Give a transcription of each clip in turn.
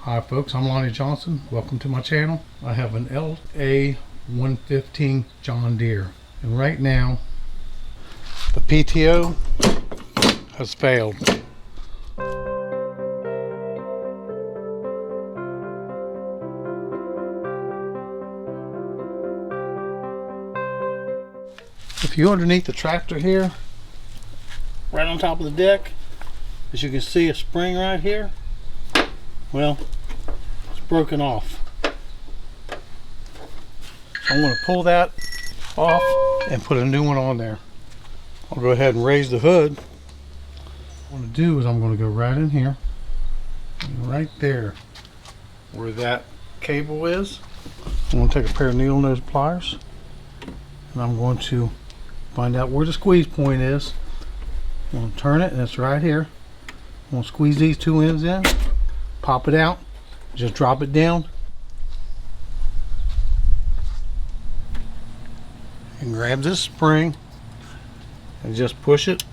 Hi folks, I'm Lonnie Johnson. Welcome to my channel. I have an LA115 John Deere, and right now the PTO has failed. If you're underneath the tractor here, right on top of the deck, as you can see a spring right here, well, it's broken off. I'm going to pull that off and put a new one on there. I'll go ahead and raise the hood. What I'm going to do is I'm going to go right in here, right there where that cable is. I'm going to take a pair of needle nose pliers and I'm going to find out where the squeeze point is. I'm going to turn it, and it's right here. I'm going to squeeze these two ends in, pop it out, just drop it down, and grab this spring and just push it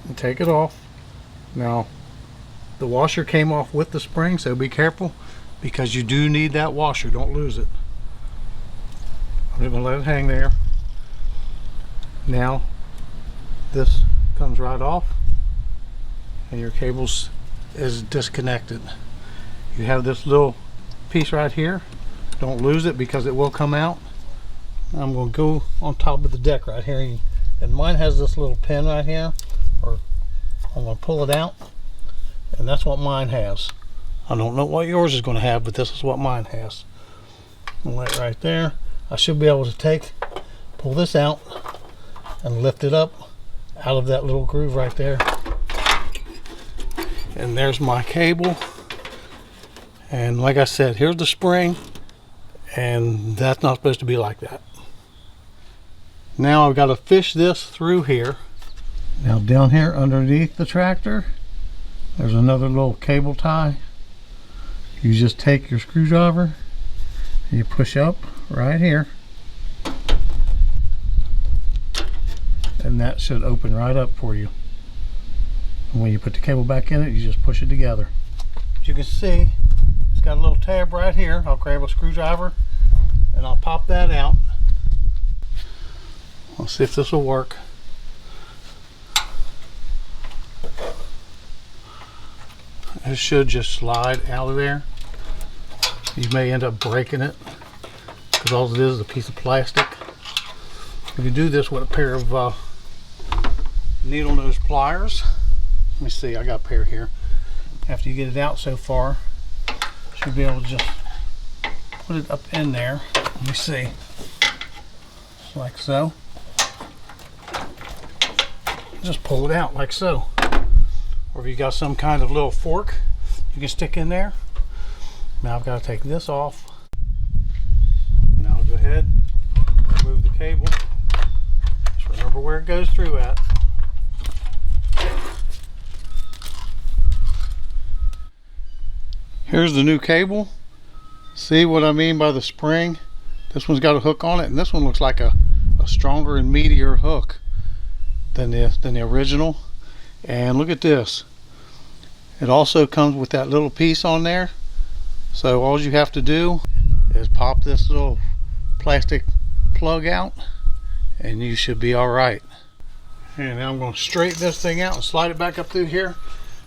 and take it off. Now the washer came off with the spring, so be careful because you do need that washer. Don't lose it. I'm just going to let it hang there. Now this comes right off and your cables is disconnected. You have this little piece right here. Don't lose it because it will come out. I'm going to go on top of the deck right here, and mine has this little pin right here, or I'm going to pull it out, and that's what mine has. I don't know what yours is going to have, but this is what mine has. Right there. I should be able to pull this out and lift it up out of that little groove right there. And there's my cable, and like I said, here's the spring, and that's not supposed to be like that. Now I've got to fish this through here. Now down here underneath the tractor, there's another little cable tie. You just take your screwdriver and you push up right here, and that should open right up for you. And when you put the cable back in it, you just push it together. As you can see, it's got a little tab right here. I'll grab a screwdriver and I'll pop that out. Let's see if this will work. It should just slide out of there. You may end up breaking it because all it is a piece of plastic. If you do this with a pair of needle nose pliers, let me see, I got a pair here. After you get it out so far, you should be able to just put it up in there. Let me see, just like so. Just pull it out like so. Or if you got some kind of little fork, you can stick in there. Now I've got to take this off. Now I'll go ahead, remove the cable. Just remember where it goes through at. Here's the new cable. See what I mean by the spring? This one's got a hook on it, and this one looks like a stronger and meatier hook than the original. And look at this. It also comes with that little piece on there. So all you have to do is pop this little plastic plug out and you should be all right. And now I'm going to straighten this thing out and slide it back up through here.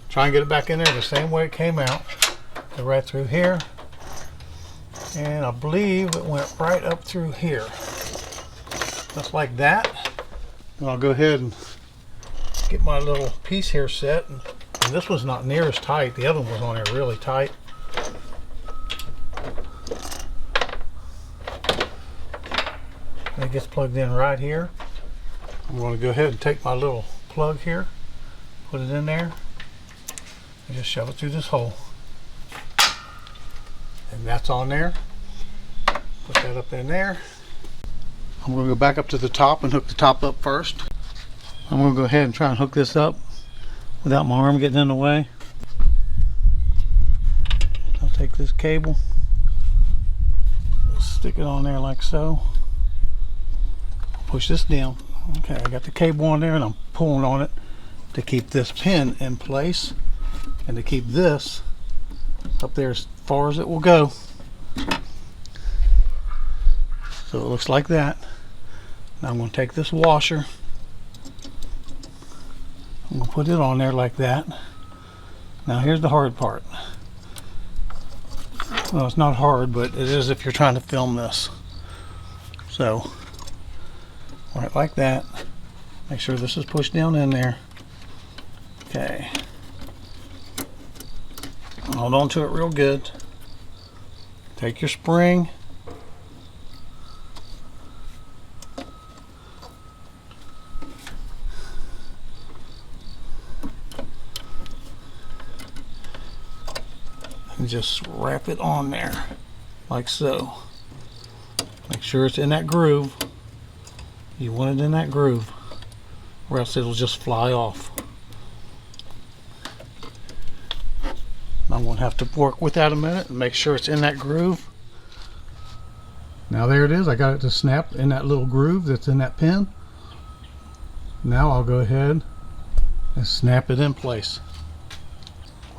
Try and get it back in there the same way it came out. Go right through here, and I believe it went right up through here, just like that. And I'll go ahead and get my little piece here set, and this one's not near as tight. The other one was on there really tight. And it gets plugged in right here. I'm going to go ahead and take my little plug here, put it in there, and just shove it through this hole. And that's on there. Put that up in there. I'm going to go back up to the top and hook the top up first. I'm going to go ahead and try and hook this up without my arm getting in the way. I'll take this cable, stick it on there like so. Push this down. Okay, I got the cable on there and I'm pulling on it to keep this pin in place and to keep this up there as far as it will go. So it looks like that. Now I'm going to take this washer, I'm going to put it on there like that. Now here's the hard part. Well, it's not hard, but it is if you're trying to film this. So right like that. Make sure this is pushed down in there. Okay. Hold on to it real good. Take your spring. And just wrap it on there like so. Make sure it's in that groove. You want it in that groove, or else it'll just fly off. I'm going to have to work with that a minute and make sure it's in that groove. Now there it is. I got it to snap in that little groove that's in that pin. Now I'll go ahead and snap it in place.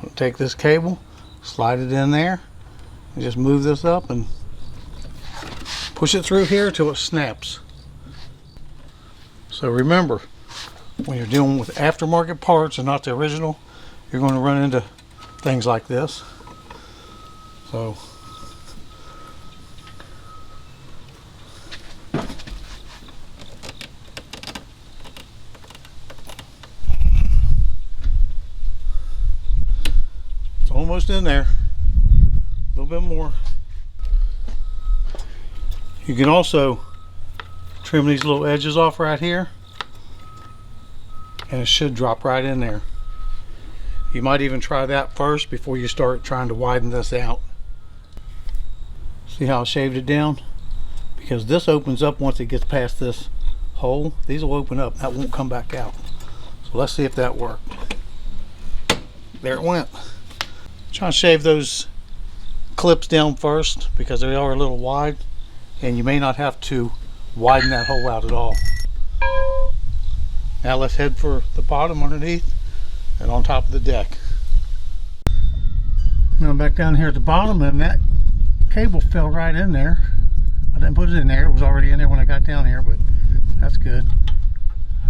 I'll take this cable, slide it in there, and just move this up and push it through here till it snaps. So remember, when you're dealing with aftermarket parts and not the original, you're going to run into things like this. So it's almost in there. A little bit more. You can also trim these little edges off right here, and it should drop right in there. You might even try that first before you start trying to widen this out. See how I shaved it down? Because this opens up once it gets past this hole. These will open up. That won't come back out. So let's see if that worked. There it went. Try to shave those clips down first because they are a little wide, and you may not have to widen that hole out at all. Now let's head for the bottom underneath and on top of the deck. Now back down here at the bottom, and that cable fell right in there. I didn't put it in there. It was already in there when I got down here, but that's good.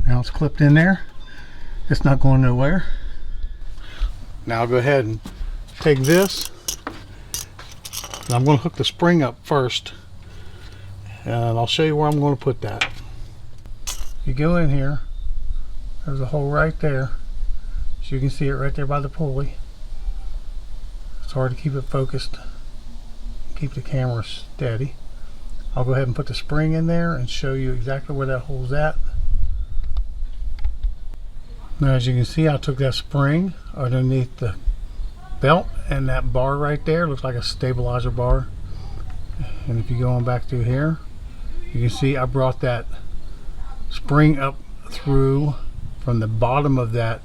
Now it's clipped in there. It's not going nowhere. Now I'll go ahead and take this, and I'm going to hook the spring up first, and I'll show you where I'm going to put that. You go in here, there's a hole right there. So you can see it right there by the pulley. It's hard to keep it focused, keep the camera steady. I'll go ahead and put the spring in there and show you exactly where that hole's at. Now as you can see, I took that spring underneath the belt, and that bar right there looks like a stabilizer bar. And if you go on back through here, you can see I brought that spring up through from the bottom of that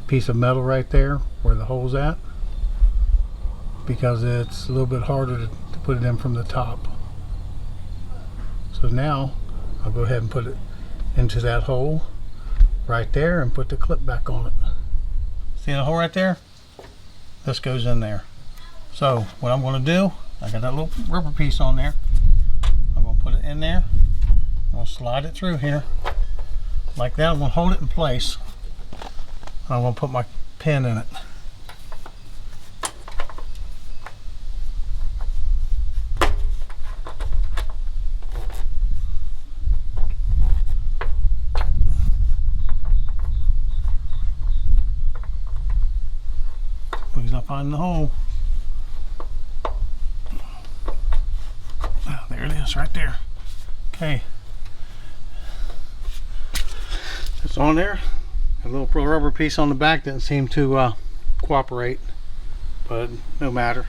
piece of metal right there where the hole's at, because it's a little bit harder to put it in from the top. So now I'll go ahead and put it into that hole right there and put the clip back on it. See the hole right there? This goes in there. So what I'm going to do, I got that little rubber piece on there. I'm going to put it in there. I'm going to slide it through here like that. I'm going to hold it in place. I'm going to put my pin in it. Please not find the hole. Oh, there it is right there. Okay. It's on there. A little rubber piece on the back didn't seem to cooperate, but no matter.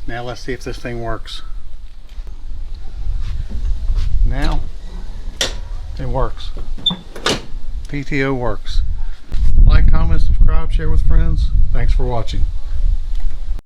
Now let's see if this thing works. Now it works. PTO works. Like, comment, subscribe, share with friends. Thanks for watching.